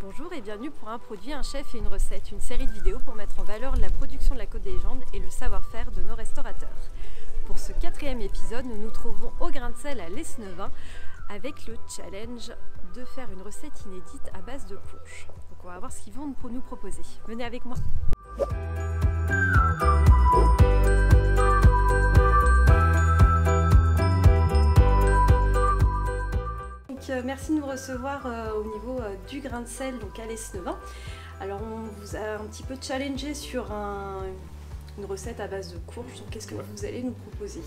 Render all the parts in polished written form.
Bonjour et bienvenue pour Un produit, un chef et une recette, une série de vidéos pour mettre en valeur la production de la Côte des Légendes et le savoir-faire de nos restaurateurs. Pour ce 4e épisode, nous nous trouvons au Grain de Sel à l'Esnevin avec le challenge de faire une recette inédite à base de courges. Donc on va voir ce qu'ils vont nous proposer. Venez avec moi. Merci de nous recevoir au niveau du Grain de Sel, donc à l'Esnevin. Alors on vous a un petit peu challengé sur une recette à base de courges, donc qu'est-ce que vous allez nous proposer?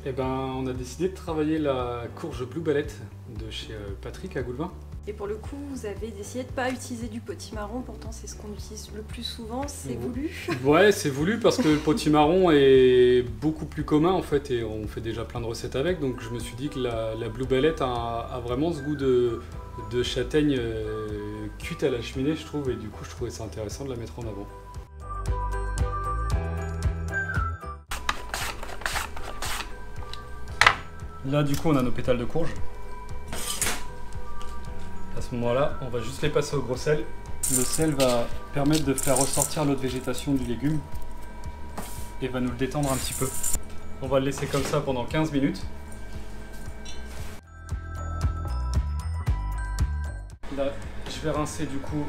Eh ben, on a décidé de travailler la courge Blue Ballette de chez Patrick à Goulvin. Et pour le coup, vous avez décidé de ne pas utiliser du potimarron, pourtant c'est ce qu'on utilise le plus souvent, c'est voulu. Ouais, c'est voulu parce que le potimarron est beaucoup plus commun en fait et on fait déjà plein de recettes avec, donc je me suis dit que la Blue Ballette a vraiment ce goût de châtaigne cuite à la cheminée, je trouve, et du coup je trouvais ça intéressant de la mettre en avant. Là du coup on a nos pétales de courge. À ce moment-là, on va juste les passer au gros sel. Le sel va permettre de faire ressortir l'eau de végétation du légume et va nous le détendre un petit peu. On va le laisser comme ça pendant 15 minutes. Là, je vais rincer du coup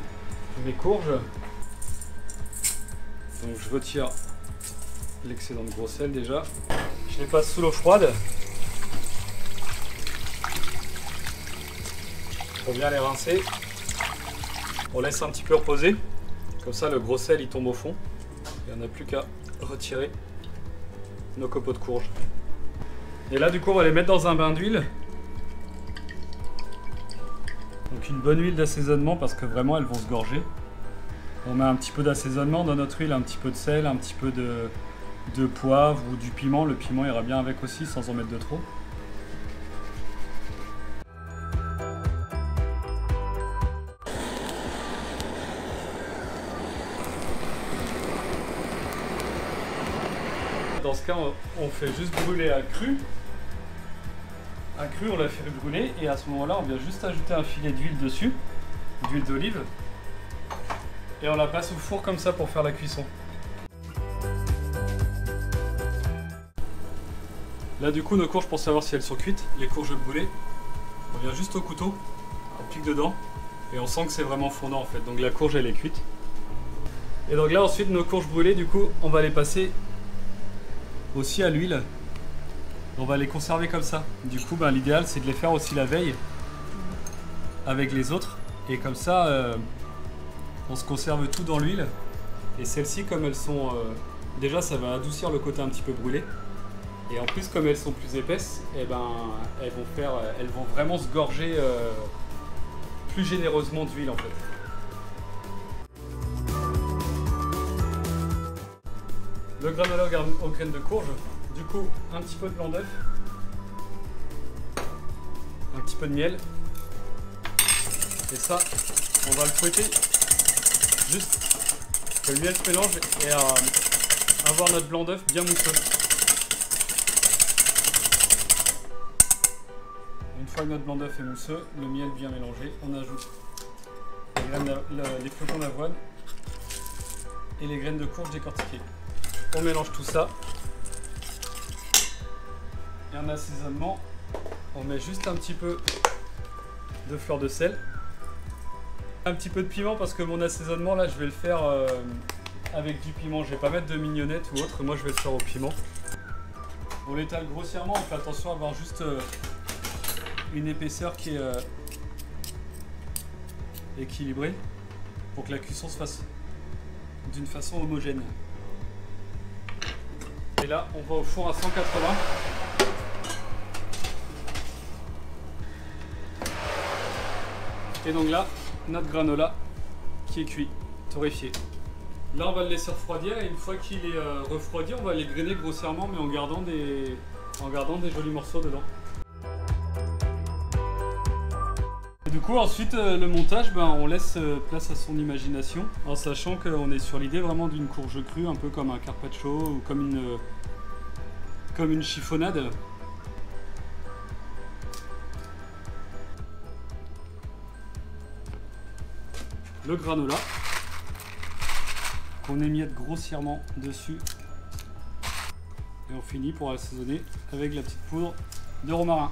mes courges. Donc je retire l'excédent de gros sel déjà. Je les passe sous l'eau froide. Pour bien les rincer, on laisse un petit peu reposer, comme ça le gros sel il tombe au fond et on n'a plus qu'à retirer nos copeaux de courge. Et là du coup on va les mettre dans un bain d'huile. Donc une bonne huile d'assaisonnement parce que vraiment elles vont se gorger. On met un petit peu d'assaisonnement dans notre huile, un petit peu de sel, un petit peu de poivre ou du piment. Le piment ira bien avec aussi sans en mettre de trop. Dans ce cas, on fait juste brûler à cru. À cru, on la fait brûler et à ce moment-là, on vient juste ajouter un filet d'huile dessus, d'huile d'olive, et on la passe au four comme ça pour faire la cuisson. Là, du coup, nos courges, pour savoir si elles sont cuites, les courges brûlées, on vient juste au couteau, on pique dedans et on sent que c'est vraiment fondant en fait. Donc la courge, elle est cuite. Et donc là, ensuite, nos courges brûlées, du coup, on va les passer aussi à l'huile. On va les conserver comme ça. Du coup l'idéal c'est de les faire aussi la veille avec les autres et comme ça on se conserve tout dans l'huile. Et celles-ci, comme elles sont déjà, ça va adoucir le côté un petit peu brûlé, et en plus comme elles sont plus épaisses, et ben elles vont vraiment se gorger plus généreusement d'huile en fait. Le granola aux graines de courge, du coup un petit peu de blanc d'œuf, un petit peu de miel, et ça on va le fouetter juste que le miel se mélange et avoir notre blanc d'œuf bien mousseux. Une fois que notre blanc d'œuf est mousseux, le miel bien mélangé, on ajoute les flocons d'avoine et les graines de courge décortiquées. On mélange tout ça et en assaisonnement, on met juste un petit peu de fleur de sel, un petit peu de piment parce que mon assaisonnement là je vais le faire avec du piment, je vais pas mettre de mignonnette ou autre, moi je vais le faire au piment. On l'étale grossièrement, on fait attention à avoir juste une épaisseur qui est équilibrée pour que la cuisson se fasse d'une façon homogène. Et là, on va au four à 180. Et donc là, notre granola qui est cuit, torréfié. Là, on va le laisser refroidir et une fois qu'il est refroidi, on va les grainer grossièrement mais en gardant des jolis morceaux dedans. Et du coup, ensuite, le montage, on laisse place à son imagination en sachant qu'on est sur l'idée vraiment d'une courge crue, un peu comme un carpaccio ou comme une chiffonnade. le granola qu'on émiette grossièrement dessus. Et on finit pour assaisonner avec la petite poudre de romarin.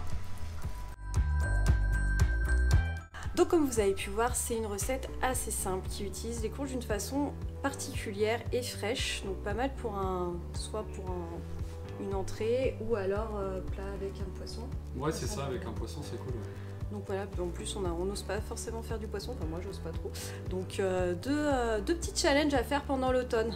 Donc comme vous avez pu voir, c'est une recette assez simple qui utilise les courges d'une façon particulière et fraîche. Donc pas mal pour une entrée ou alors plat avec un poisson. Ouais, c'est ça, avec un poisson c'est cool. Ouais. Donc voilà, en plus on n'ose pas forcément faire du poisson, enfin moi j'ose pas trop. Donc deux petits challenges à faire pendant l'automne.